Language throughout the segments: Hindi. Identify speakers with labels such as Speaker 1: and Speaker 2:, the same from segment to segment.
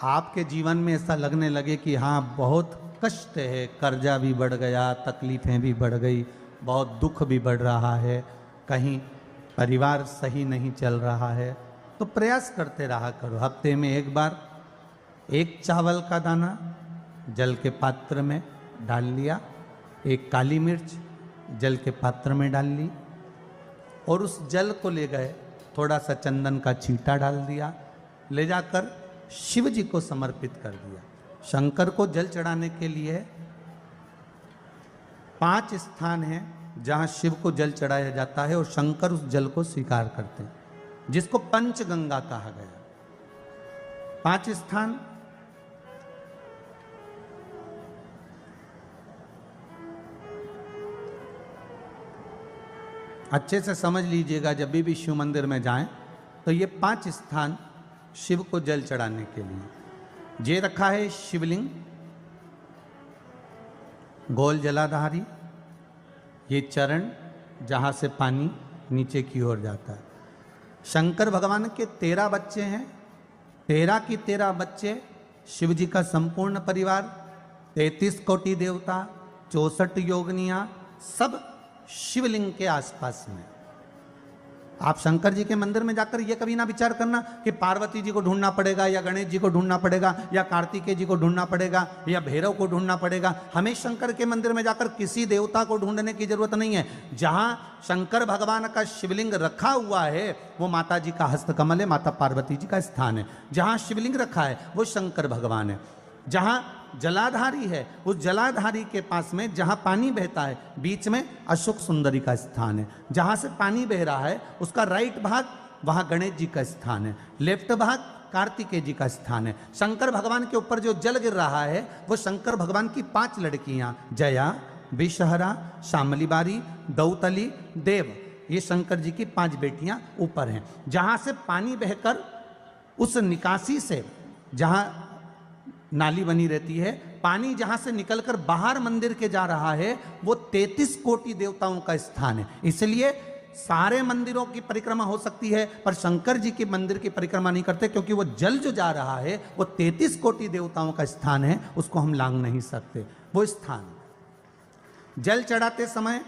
Speaker 1: आपके जीवन में ऐसा लगने लगे कि हाँ बहुत कष्ट है, कर्जा भी बढ़ गया, तकलीफ़ें भी बढ़ गई, बहुत दुख भी बढ़ रहा है, कहीं परिवार सही नहीं चल रहा है, तो प्रयास करते रहा करो। हफ्ते में एक बार एक चावल का दाना जल के पात्र में डाल लिया, एक काली मिर्च जल के पात्र में डाल ली और उस जल को ले गए, थोड़ा सा चंदन का छींटा डाल दिया, ले जाकर शिव जी को समर्पित कर दिया। शंकर को जल चढ़ाने के लिए 5 स्थान हैं जहां शिव को जल चढ़ाया जाता है और शंकर उस जल को स्वीकार करते हैं, जिसको पंचगंगा कहा गया। 5 स्थान अच्छे से समझ लीजिएगा, जब भी शिव मंदिर में जाएं तो ये 5 स्थान शिव को जल चढ़ाने के लिए ये रखा है। शिवलिंग, गोल जलाधारी, ये चरण जहाँ से पानी नीचे की ओर जाता है। शंकर भगवान के 13 बच्चे हैं, 13 की 13 बच्चे, शिव जी का संपूर्ण परिवार, 33 कोटि देवता, 64 योगनियाँ, सब शिवलिंग के आसपास में। आप शंकर जी के मंदिर में जाकर ये कभी ना विचार करना कि पार्वती जी को ढूंढना पड़ेगा या गणेश जी को ढूंढना पड़ेगा या कार्तिकेय जी को ढूंढना पड़ेगा या भैरव को ढूंढना पड़ेगा। हमें शंकर के मंदिर में जाकर किसी देवता को ढूंढने की जरूरत नहीं है। जहां शंकर भगवान का शिवलिंग रखा हुआ है वो माता जी का हस्तकमल है, माता पार्वती जी का स्थान है। जहां शिवलिंग रखा है वो शंकर भगवान है। जहां जलाधारी है उस जलाधारी के पास में जहां पानी बहता है बीच में अशोक सुंदरी का स्थान है। जहां से पानी बह रहा है उसका राइट भाग वहां गणेश जी का स्थान है, लेफ्ट भाग कार्तिकेय जी का स्थान है। शंकर भगवान के ऊपर जो जल गिर रहा है वो शंकर भगवान की 5 लड़कियां, जया, विषहरा, शामली बारी, दौतली, देव, ये शंकर जी की 5 बेटियां ऊपर हैं। जहां से पानी बहकर उस निकासी से, जहां नाली बनी रहती है, पानी जहां से निकलकर बाहर मंदिर के जा रहा है वो 33 कोटि देवताओं का स्थान है। इसलिए सारे मंदिरों की परिक्रमा हो सकती है पर शंकर जी के मंदिर की परिक्रमा नहीं करते, क्योंकि वो जल जो जा रहा है वो 33 कोटि देवताओं का स्थान है, उसको हम लांघ नहीं सकते। वो स्थान जल चढ़ाते समय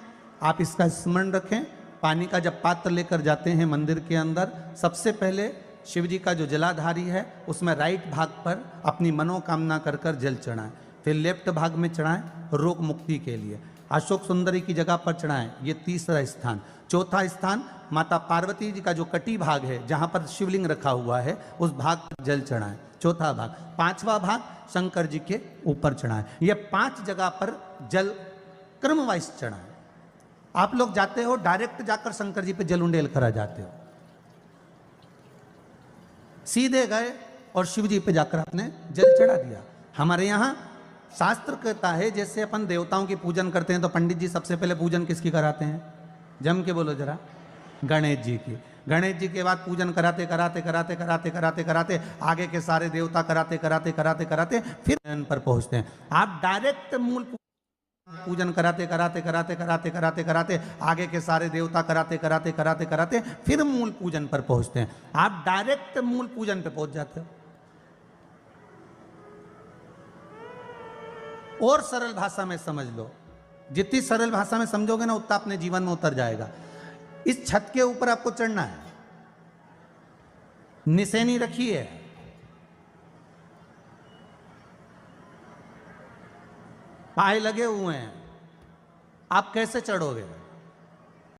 Speaker 1: आप इसका स्मरण रखें। पानी का जब पात्र लेकर जाते हैं मंदिर के अंदर, सबसे पहले शिव जी का जो जलाधारी है उसमें राइट भाग पर अपनी मनोकामना कर कर जल चढ़ाएं, फिर लेफ्ट भाग में चढ़ाएं रोग मुक्ति के लिए। अशोक सुंदरी की जगह पर चढ़ाएं, ये तीसरा स्थान। चौथा स्थान माता पार्वती जी का जो कटी भाग है जहां पर शिवलिंग रखा हुआ है उस भाग पर जल चढ़ाएं, चौथा भाग। 5वां भाग शंकर जी के ऊपर चढ़ाएं। ये 5 जगह पर जल क्रमवाइज चढ़ाएं। आप लोग जाते हो डायरेक्ट जाकर शंकर जी पे जल उंडेल करा जाते हो, सीधे गए और शिव जी पे जाकर आपने जल चढ़ा दिया। हमारे यहाँ शास्त्र कहता है जैसे अपन देवताओं की पूजन करते हैं तो पंडित जी सबसे पहले पूजन किसकी कराते हैं? जम के बोलो जरा, गणेश जी की। गणेश जी के बाद पूजन कराते कराते कराते कराते कराते कराते आगे के सारे देवता कराते कराते कराते कराते फिर पर पहुंचते हैं। आप डायरेक्ट मूल पूजन कराते कराते कराते कराते कराते कराते आगे के सारे देवता कराते कराते कराते कराते फिर मूल पूजन पर पहुंचते हैं। आप डायरेक्ट मूल पूजन पे पहुंच जाते हो। और सरल भाषा में समझ लो, जितनी सरल भाषा में समझोगे ना उतना अपने जीवन में उतर जाएगा। इस छत के ऊपर आपको चढ़ना है, निशानी रखी है, पाए लगे हुए हैं, आप कैसे चढ़ोगे?